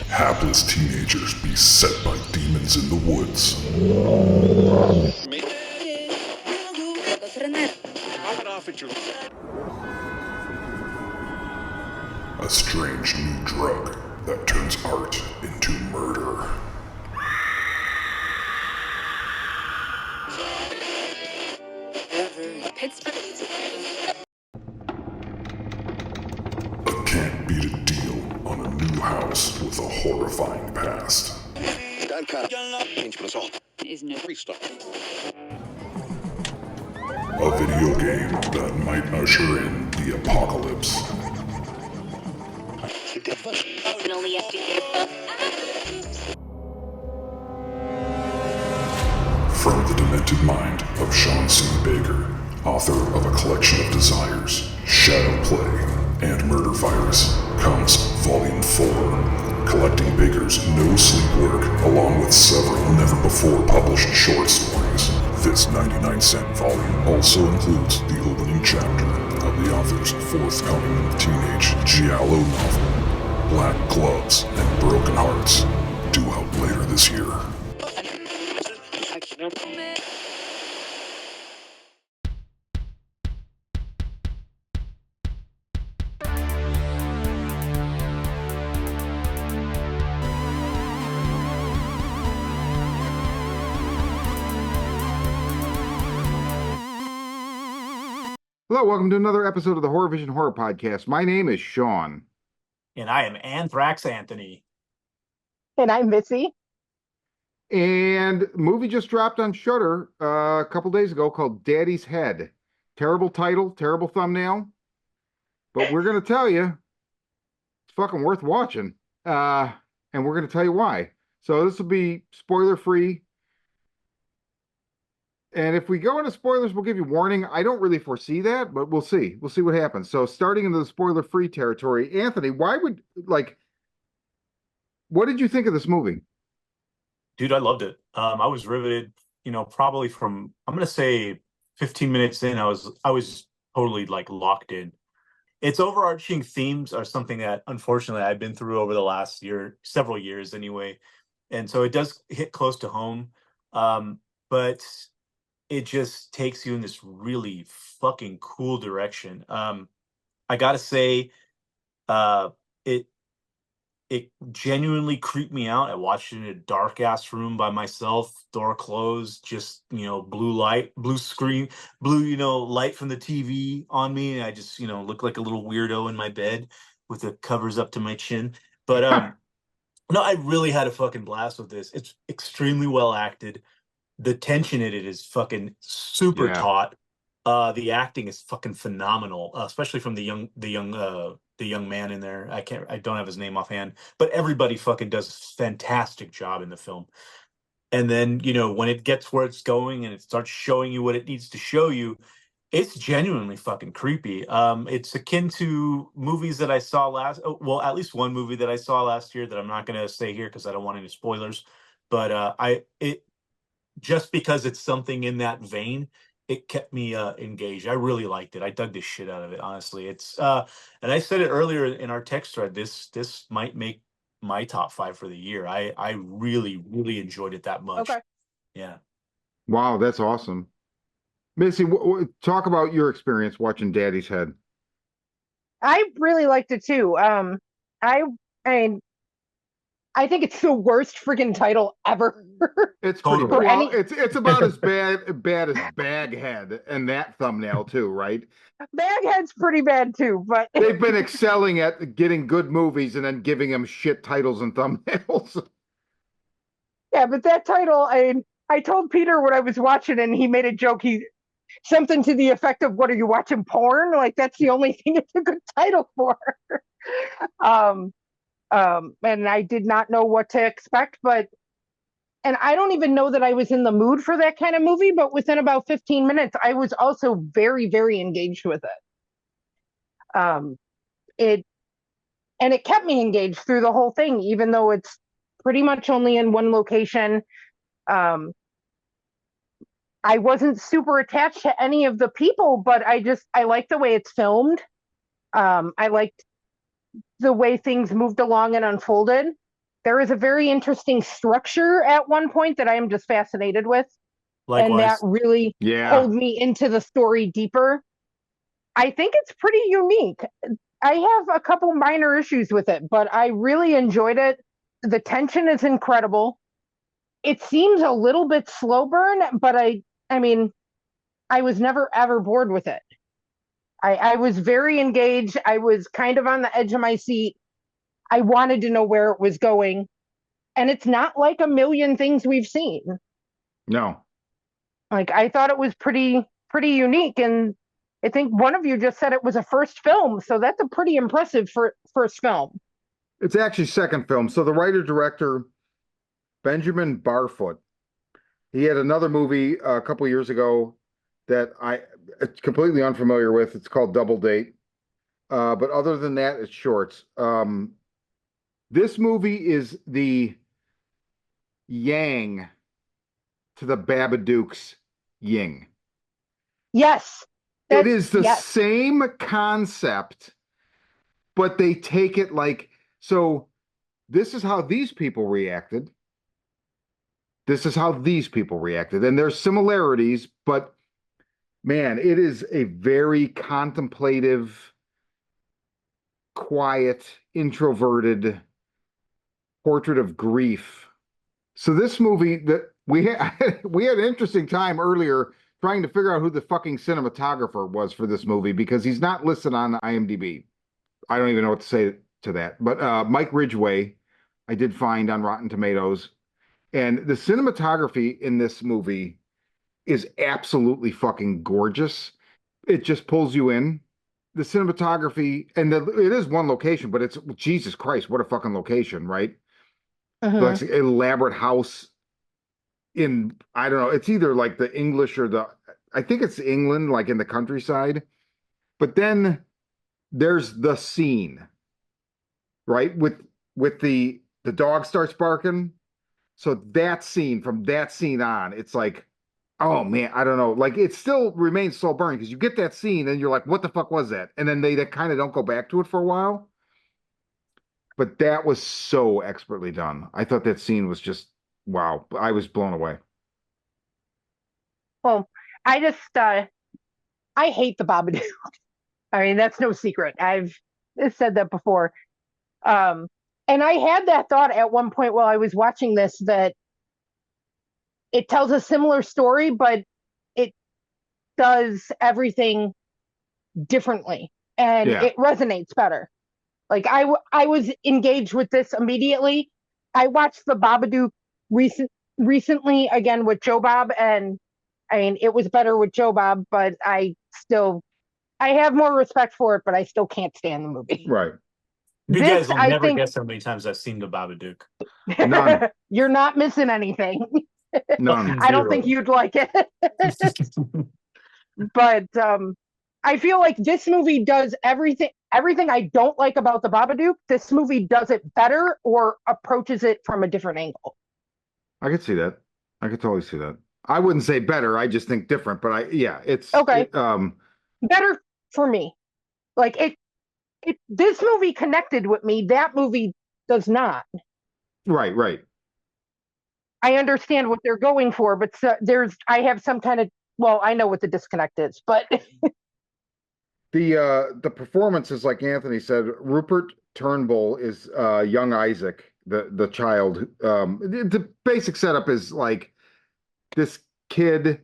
Hapless teenagers beset by demons in the woods. A strange new drug that turns art into murder. A can't beat a deal on a new house with a horrifying past. A video game that might usher in the apocalypse. From the demented mind of Sean C. Baker, author of A Collection of Desires, Shadow Play, and Murder Virus, comes Volume 4, collecting Baker's no-sleep work along with several never-before-published short stories. This 99-cent volume also includes the opening chapter of the author's forthcoming teenage giallo novel, Black Gloves and Broken Hearts, due out later this year. Hello, welcome to another episode of the Horror Vision Horror Podcast. My name is Sean. And I am Anthrax Anthony. And I'm Missy. And movie just dropped on Shudder a couple days ago called Daddy's Head. Terrible title, terrible thumbnail. But we're going to tell you, it's fucking worth watching. And we're going to tell you why. So this will be spoiler-free. And if we go into spoilers, we'll give you warning. I don't really foresee that, but we'll see. We'll see what happens. So starting into the spoiler-free territory, Anthony, what did you think of this movie? Dude, I loved it. I was riveted, probably from, I'm going to say 15 minutes in, I was totally locked in. Its overarching themes are something that unfortunately I've been through over the last several years anyway. And so it does hit close to home. But it just takes you in this really fucking cool direction. I gotta say, it genuinely creeped me out. I watched it in a dark ass room by myself, door closed, just blue light from the TV on me, and I just looked like a little weirdo in my bed with the covers up to my chin. But no, I really had a fucking blast with this. It's extremely well acted. The tension in it is fucking super taut. The acting is fucking phenomenal, especially from the young man in there. I don't have his name offhand, but everybody fucking does a fantastic job in the film. And then, when it gets where it's going and it starts showing you what it needs to show you, it's genuinely fucking creepy. It's akin to movies that I saw at least one movie that I saw last year that I'm not going to say here because I don't want any spoilers. But just because it's something in that vein, it kept me engaged. I really liked it. I dug the shit out of it, honestly. It's and I said it earlier in our text thread, this might make my top 5 for the year. I really, really enjoyed it that much. Okay. Yeah. Wow, that's awesome. Missy, talk about your experience watching Daddy's Head. I really liked it too. I think it's the worst freaking title ever. It's Totally. pretty well. It's about as bad as Baghead and that thumbnail too, right? Baghead's pretty bad too, but they've been excelling at getting good movies and then giving them shit titles and thumbnails. Yeah, but that title, I told Peter what I was watching, and he made a joke. Something to the effect of, "What are you watching? Porn?" Like that's the only thing it's a good title for. And I did not know what to expect, and I don't even know that I was in the mood for that kind of movie, but within about 15 minutes, I was also very, very engaged with it. It kept me engaged through the whole thing, even though it's pretty much only in one location. I wasn't super attached to any of the people, but I like the way it's filmed. I liked the way things moved along and unfolded. There is a very interesting structure at one point that I am just fascinated with. And that Likewise. really Yeah. pulled me into the story deeper. I think it's pretty unique. I have a couple minor issues with it, but I really enjoyed it. The tension is incredible. It seems a little bit slow burn, but I mean, I was never ever bored with it. I was very engaged. I was kind of on the edge of my seat. I wanted to know where it was going. And it's not like a million things we've seen. No. Like I thought it was pretty unique. And I think one of you just said it was a first film. So that's a pretty impressive first film. It's actually second film. So the writer-director, Benjamin Barfoot, he had another movie a couple years ago that I'm completely unfamiliar with. It's called Double Date. But other than that, it's shorts. This movie is the yang to the Babadook's yin. Yes. It is the yes. same concept, but they take it like, so this is how these people reacted. This is how these people reacted. And there's similarities, but man, it is a very contemplative, quiet, introverted portrait of grief. So this movie that we had, we had an interesting time earlier trying to figure out who the fucking cinematographer was for this movie because he's not listed on IMDb. I don't even know what to say to that. But Mike Ridgway, I did find on Rotten Tomatoes. And the cinematography in this movie is absolutely fucking gorgeous. It just pulls you in. The cinematography, and it is one location, but it's Jesus Christ, what a fucking location, right? Like an elaborate house in, I don't know, it's either like the English or I think it's England, like in the countryside. But then there's the scene, right? With the dog starts barking. So that scene, from that scene on, it's like, oh man, I don't know. Like it still remains slow burn because you get that scene and you're like, what the fuck was that? And then they kind of don't go back to it for a while. But that was so expertly done. I thought that scene was just wow. I was blown away. Well, I hate the Babadook. I mean, that's no secret. I've said that before. And I had that thought at one point while I was watching this that it tells a similar story, but it does everything differently and it resonates better. Like I was engaged with this immediately. I watched the Babadook recently again with Joe Bob, and I mean it was better with Joe Bob, but I have more respect for it, but I still can't stand the movie. Right. You guys will never guess how many times I've seen the Babadook. None. You're not missing anything. None. I don't think you'd like it. But I feel like this movie does everything I don't like about the Babadook. This movie does it better or approaches it from a different angle. I could see that. I could totally see that. I wouldn't say better. I just think different. But it's okay. Better for me. Like this movie connected with me. That movie does not. Right. I understand what they're going for, but I have some kind of, well, I know what the disconnect is, but the performances, like Anthony said, Rupert Turnbull is young Isaac, the child. The basic setup is like this kid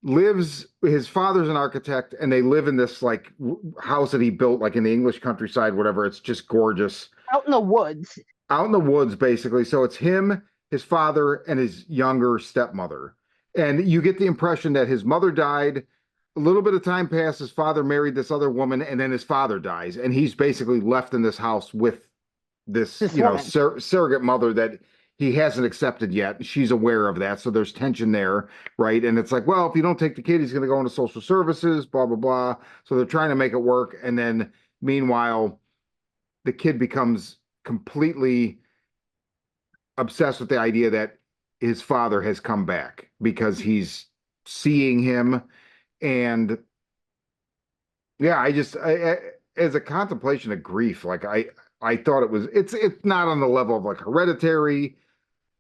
lives, his father's an architect, and they live in this like house that he built like in the English countryside, whatever. It's just gorgeous. Out in the woods. Out in the woods, basically. So it's him, his father, and his younger stepmother. And you get the impression that his mother died. A little bit of time passed. His father married this other woman, and then his father dies. And he's basically left in this house with this surrogate mother that he hasn't accepted yet. She's aware of that. So there's tension there, right? And it's like, well, if you don't take the kid, he's going to go into social services, blah, blah, blah. So they're trying to make it work. And then meanwhile, the kid becomes completely obsessed with the idea that his father has come back because he's seeing him. And yeah, as a contemplation of grief, like I thought it's not on the level of like Hereditary.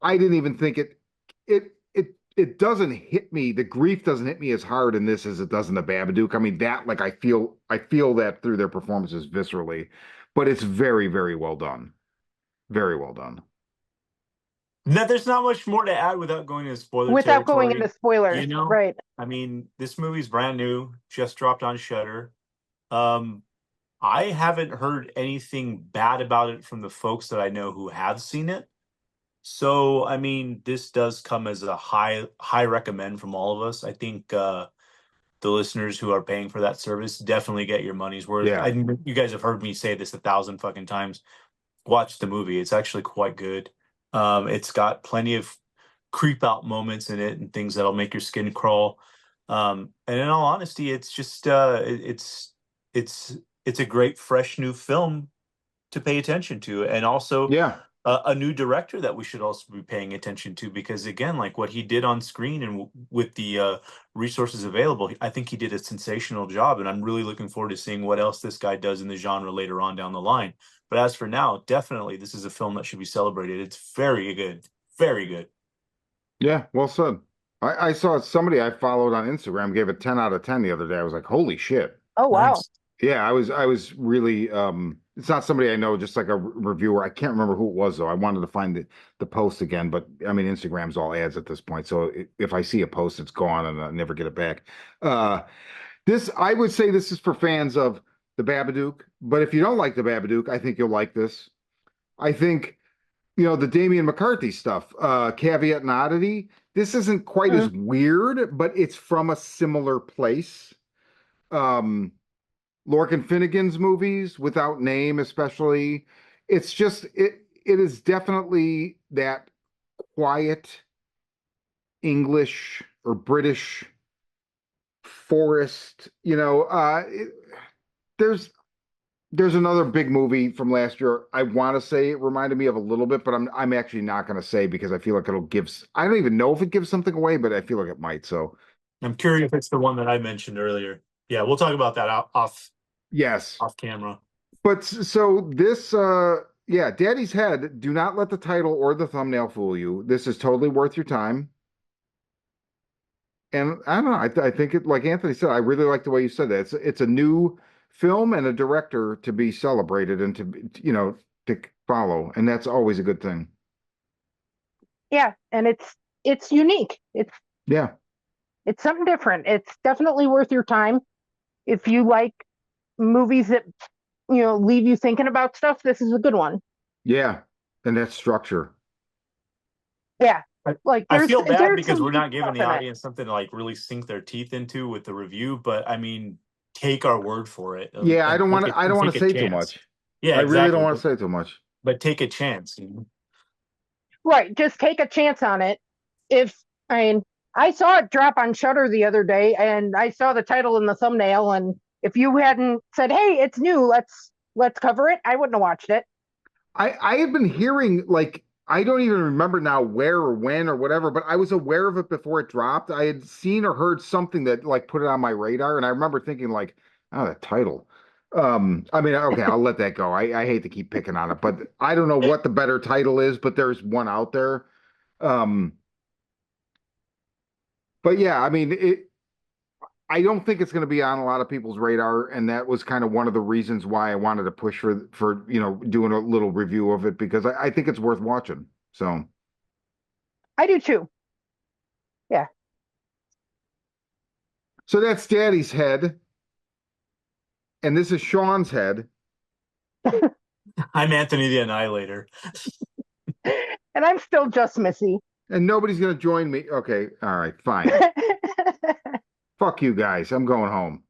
I didn't even think it doesn't hit me. The grief doesn't hit me as hard in this as it does in the Babadook. I mean, that like I feel that through their performances viscerally, but it's very, very well done. Very well done. No, there's not much more to add without going into spoiler Without going territory. into spoilers, right? I mean, this movie's brand new, just dropped on Shudder. I haven't heard anything bad about it from the folks that I know who have seen it. So, I mean, this does come as a high recommend from all of us. I think the listeners who are paying for that service definitely get your money's worth. Yeah. You guys have heard me say this 1,000 fucking times. Watch the movie. It's actually quite good. It's got plenty of creep out moments in it and things that'll make your skin crawl. And in all honesty, it's just it's a great fresh new film to pay attention to, and also Yeah. a new director that we should also be paying attention to, because again, like what he did on screen and with the resources available, I think he did a sensational job, and I'm really looking forward to seeing what else this guy does in the genre later on down the line. But as for now, definitely this is a film that should be celebrated. It's very good. Very good. Yeah, well said. I saw somebody I followed on Instagram gave it 10 out of 10 the other day. I was like, holy shit. Oh wow. Nice. Yeah, I was really it's not somebody I know, just like a reviewer. I can't remember who it was though. I wanted to find the post again, but I mean Instagram's all ads at this point. So if I see a post, it's gone and I never get it back. This I would say this is for fans of the Babadook, but if you don't like the Babadook, I think you'll like this. I think the Damian McCarthy stuff, Caveat and Oddity, this isn't quite as weird, but it's from a similar place. Lorcan Finnegan's movies, Without Name especially, it's just it is definitely that quiet English or British forest. There's another big movie from last year. I want to say it reminded me of a little bit, but I'm actually not going to say because I feel like it'll give. I don't even know if it gives something away, but I feel like it might. So I'm curious if it's the one that I mentioned earlier. Yeah, we'll talk about that off yes, off camera. but so this, yeah, Daddy's Head. Do not let the title or the thumbnail fool you. This is totally worth your time. And I don't know. I think it, like Anthony said, I really like the way you said that. It's a new film and a director to be celebrated and to follow, and that's always a good thing. Yeah, and it's unique. Yeah. It's something different. It's definitely worth your time. If you like movies that leave you thinking about stuff, this is a good one. Yeah, and that structure. Yeah. Like I feel bad because some we're not giving stuff the in it. audience something to like really sink their teeth into with the review, but I mean, take our word for it. Yeah, I and don't want take to. I don't want to take a say too chance. much. Yeah, I really don't exactly. want to say too much. But take a chance. Right, just take a chance on it. I saw it drop on Shudder the other day, and I saw the title in the thumbnail, and if you hadn't said, "Hey, it's new, let's cover it," I wouldn't have watched it. I had been hearing, like, I don't even remember now where or when or whatever, but I was aware of it before it dropped. I had seen or heard something that like put it on my radar, and I remember thinking like, oh, that title. I mean, okay, I'll let that go. I hate to keep picking on it, but I don't know what the better title is, but there's one out there. But yeah, I mean, I don't think it's going to be on a lot of people's radar, and that was kind of one of the reasons why I wanted to push for doing a little review of it, because I think it's worth watching. So I do too. Yeah. So that's Daddy's Head, and this is Sean's head. I'm Anthony the Annihilator. And I'm still just Missy. And nobody's going to join me. Okay, all right, fine. Fuck you guys. I'm going home.